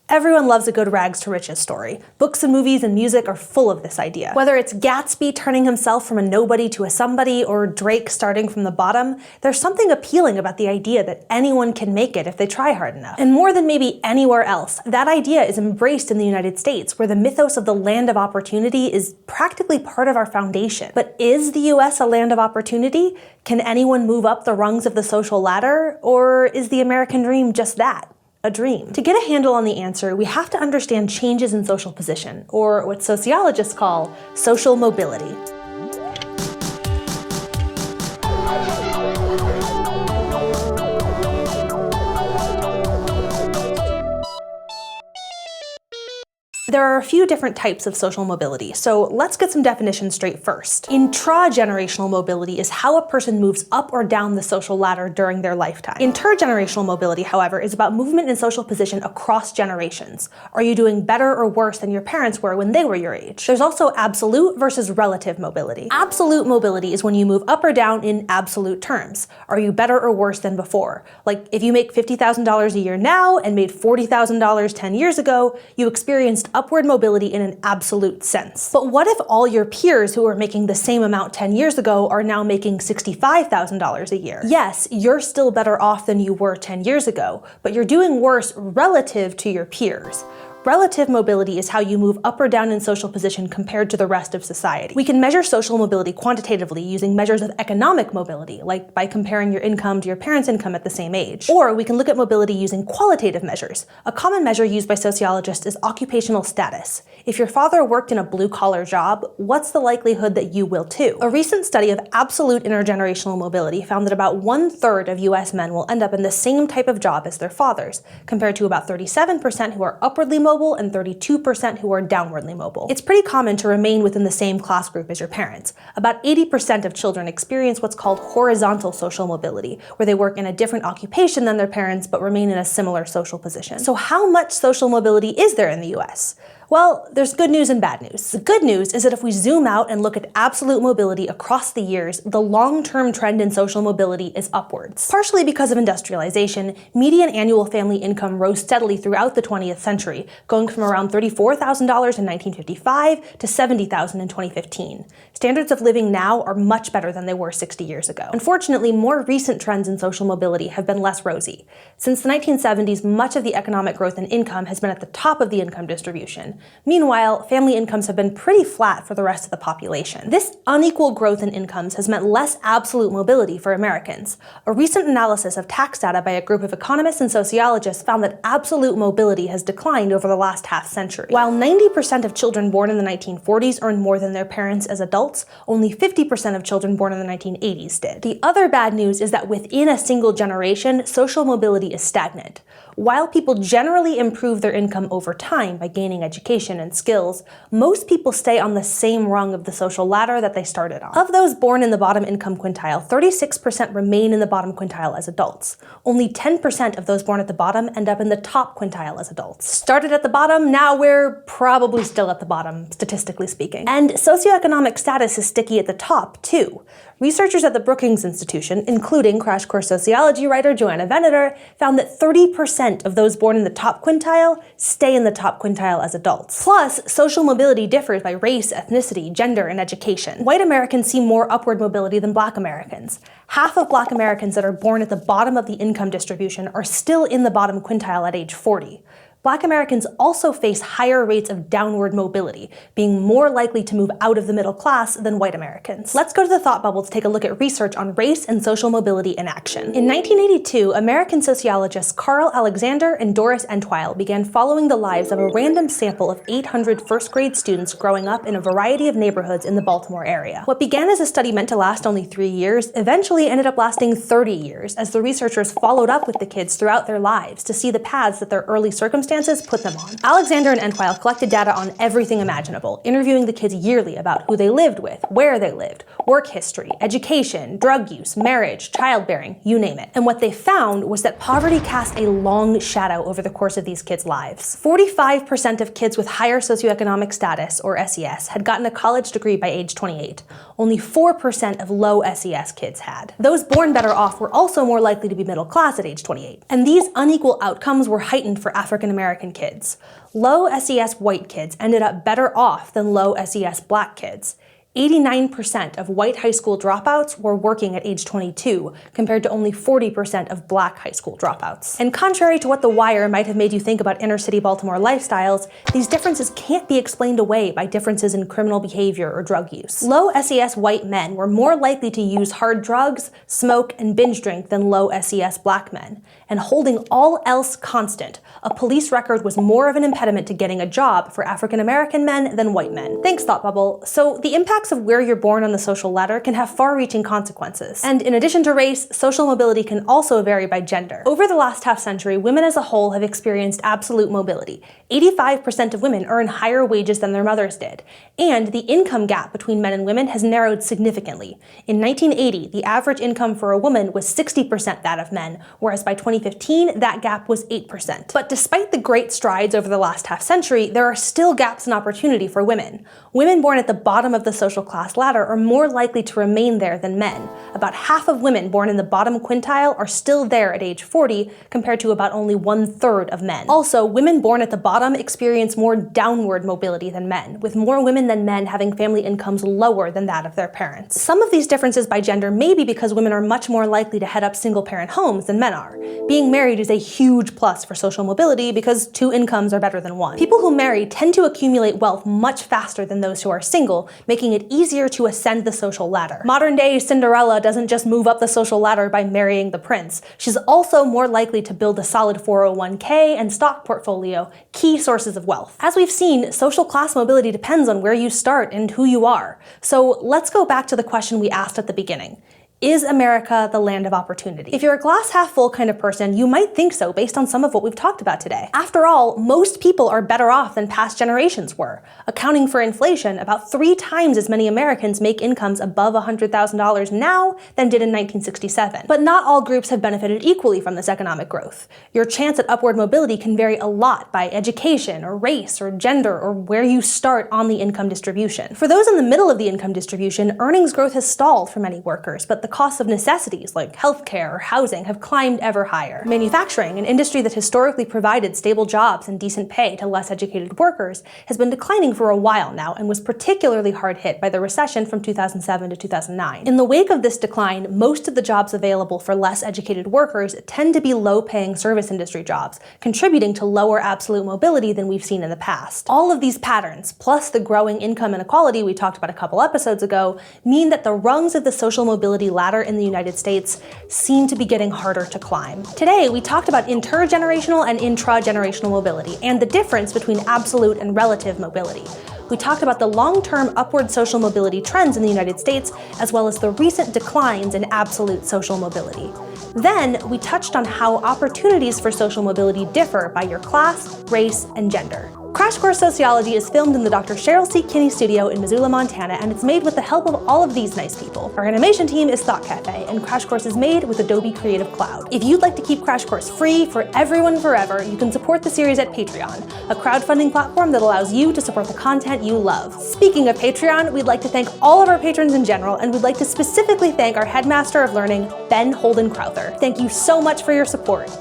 Everyone loves a good rags to riches story. Books and movies and music are full of this idea. Whether it's Gatsby turning himself from a nobody to a somebody, or Drake starting from the bottom, there's something appealing about the idea that anyone can make it if they try hard enough. And more than maybe anywhere else, that idea is embraced in the United States, where the mythos of the land of opportunity is practically part of our foundation. But is the US a land of opportunity? Can anyone move up the rungs of the social ladder? Or is the American dream just that? A dream. To get a handle on the answer, we have to understand changes in social position, or what sociologists call social mobility. There are a few different types of social mobility, so let's get some definitions straight first. Intragenerational mobility is how a person moves up or down the social ladder during their lifetime. Intergenerational mobility, however, is about movement in social position across generations. Are you doing better or worse than your parents were when they were your age? There's also absolute versus relative mobility. Absolute mobility is when you move up or down in absolute terms. Are you better or worse than before? Like, if you make $50,000 a year now and made $40,000 10 years ago, you experienced upward mobility in an absolute sense. But what if all your peers who were making the same amount 10 years ago are now making $65,000 a year? Yes, you're still better off than you were 10 years ago, but you're doing worse relative to your peers. Relative mobility is how you move up or down in social position compared to the rest of society. We can measure social mobility quantitatively using measures of economic mobility, like by comparing your income to your parents' income at the same age. Or we can look at mobility using qualitative measures. A common measure used by sociologists is occupational status. If your father worked in a blue-collar job, what's the likelihood that you will too? A recent study of absolute intergenerational mobility found that about 1/3 of US men will end up in the same type of job as their fathers, compared to about 37% who are upwardly mobile and 32% who are downwardly mobile. It's pretty common to remain within the same class group as your parents. About 80% of children experience what's called horizontal social mobility, where they work in a different occupation than their parents but remain in a similar social position. So how much social mobility is there in the US? Well, there's good news and bad news. The good news is that if we zoom out and look at absolute mobility across the years, the long-term trend in social mobility is upwards. Partially because of industrialization, median annual family income rose steadily throughout the 20th century, going from around $34,000 in 1955 to $70,000 in 2015. Standards of living now are much better than they were 60 years ago. Unfortunately, more recent trends in social mobility have been less rosy. Since the 1970s, much of the economic growth in income has been at the top of the income distribution. Meanwhile, family incomes have been pretty flat for the rest of the population. This unequal growth in incomes has meant less absolute mobility for Americans. A recent analysis of tax data by a group of economists and sociologists found that absolute mobility has declined over the last half-century. While 90% of children born in the 1940s earned more than their parents as adults, only 50% of children born in the 1980s did. The other bad news is that within a single generation, social mobility is stagnant. While people generally improve their income over time by gaining education and skills, most people stay on the same rung of the social ladder that they started on. Of those born in the bottom income quintile, 36% remain in the bottom quintile as adults. Only 10% of those born at the bottom end up in the top quintile as adults. Started at the bottom, now we're probably still at the bottom, statistically speaking. And socioeconomic status is sticky at the top, too. Researchers at the Brookings Institution, including CrashCourse sociology writer Joanna Venator, found that 30% of those born in the top quintile stay in the top quintile as adults. Plus, social mobility differs by race, ethnicity, gender, and education. White Americans see more upward mobility than Black Americans. Half of Black Americans that are born at the bottom of the income distribution are still in the bottom quintile at age 40. Black Americans also face higher rates of downward mobility, being more likely to move out of the middle class than white Americans. Let's go to the thought bubble to take a look at research on race and social mobility in action. In 1982, American sociologists Carl Alexander and Doris Entwisle began following the lives of a random sample of 800 first-grade students growing up in a variety of neighborhoods in the Baltimore area. What began as a study meant to last only 3 years eventually ended up lasting 30 years, as the researchers followed up with the kids throughout their lives to see the paths that their early circumstances put them on. Alexander and Entwisle collected data on everything imaginable, interviewing the kids yearly about who they lived with, where they lived, work history, education, drug use, marriage, childbearing, you name it. And what they found was that poverty cast a long shadow over the course of these kids' lives. 45% of kids with higher socioeconomic status, or SES, had gotten a college degree by age 28. Only 4% of low SES kids had. Those born better off were also more likely to be middle class at age 28. And these unequal outcomes were heightened for African American kids. Low SES white kids ended up better off than low SES black kids. 89% of white high school dropouts were working at age 22, compared to only 40% of black high school dropouts. And contrary to what The Wire might have made you think about inner-city Baltimore lifestyles, these differences can't be explained away by differences in criminal behavior or drug use. Low SES white men were more likely to use hard drugs, smoke, and binge drink than low SES black men. And holding all else constant, a police record was more of an impediment to getting a job for African American men than white men. Thanks, Thought Bubble. So the impacts of where you're born on the social ladder can have far-reaching consequences. And in addition to race, social mobility can also vary by gender. Over the last half-century, women as a whole have experienced absolute mobility. 85% of women earn higher wages than their mothers did. And the income gap between men and women has narrowed significantly. In 1980, the average income for a woman was 60% that of men, whereas by 2015, that gap was 8%. But despite the great strides over the last half-century, there are still gaps in opportunity for women. Women born at the bottom of the social class ladder are more likely to remain there than men. About half of women born in the bottom quintile are still there at age 40, compared to about only 1/3 of men. Also, women born at the bottom experience more downward mobility than men, with more women than men having family incomes lower than that of their parents. Some of these differences by gender may be because women are much more likely to head up single-parent homes than men are. Being married is a huge plus for social mobility because 2 incomes are better than 1. People who marry tend to accumulate wealth much faster than those who are single, making it easier to ascend the social ladder. Modern-day Cinderella doesn't just move up the social ladder by marrying the prince. She's also more likely to build a solid 401k and stock portfolio, key sources of wealth. As we've seen, social class mobility depends on where you start and who you are. So let's go back to the question we asked at the beginning. Is America the land of opportunity? If you're a glass half full kind of person, you might think so based on some of what we've talked about today. After all, most people are better off than past generations were. Accounting for inflation, about 3 times as many Americans make incomes above $100,000 now than did in 1967. But not all groups have benefited equally from this economic growth. Your chance at upward mobility can vary a lot by education or race or gender or where you start on the income distribution. For those in the middle of the income distribution, earnings growth has stalled for many workers, but the cost of necessities like healthcare or housing have climbed ever higher. Manufacturing, an industry that historically provided stable jobs and decent pay to less educated workers, has been declining for a while now and was particularly hard hit by the recession from 2007 to 2009. In the wake of this decline, most of the jobs available for less educated workers tend to be low-paying service industry jobs, contributing to lower absolute mobility than we've seen in the past. All of these patterns, plus the growing income inequality we talked about a couple episodes ago, mean that the rungs of the social mobility ladder in the United States seem to be getting harder to climb. Today, we talked about intergenerational and intragenerational mobility and the difference between absolute and relative mobility. We talked about the long-term upward social mobility trends in the United States, as well as the recent declines in absolute social mobility. Then, we touched on how opportunities for social mobility differ by your class, race, and gender. Crash Course Sociology is filmed in the Dr. Cheryl C. Kinney studio in Missoula, Montana, and it's made with the help of all of these nice people. Our animation team is Thought Cafe, and Crash Course is made with Adobe Creative Cloud. If you'd like to keep Crash Course free for everyone forever, you can support the series at Patreon, a crowdfunding platform that allows you to support the content you love. Speaking of Patreon, we'd like to thank all of our patrons in general, and we'd like to specifically thank our headmaster of learning, Ben Holden-Crowther. Thank you so much for your support.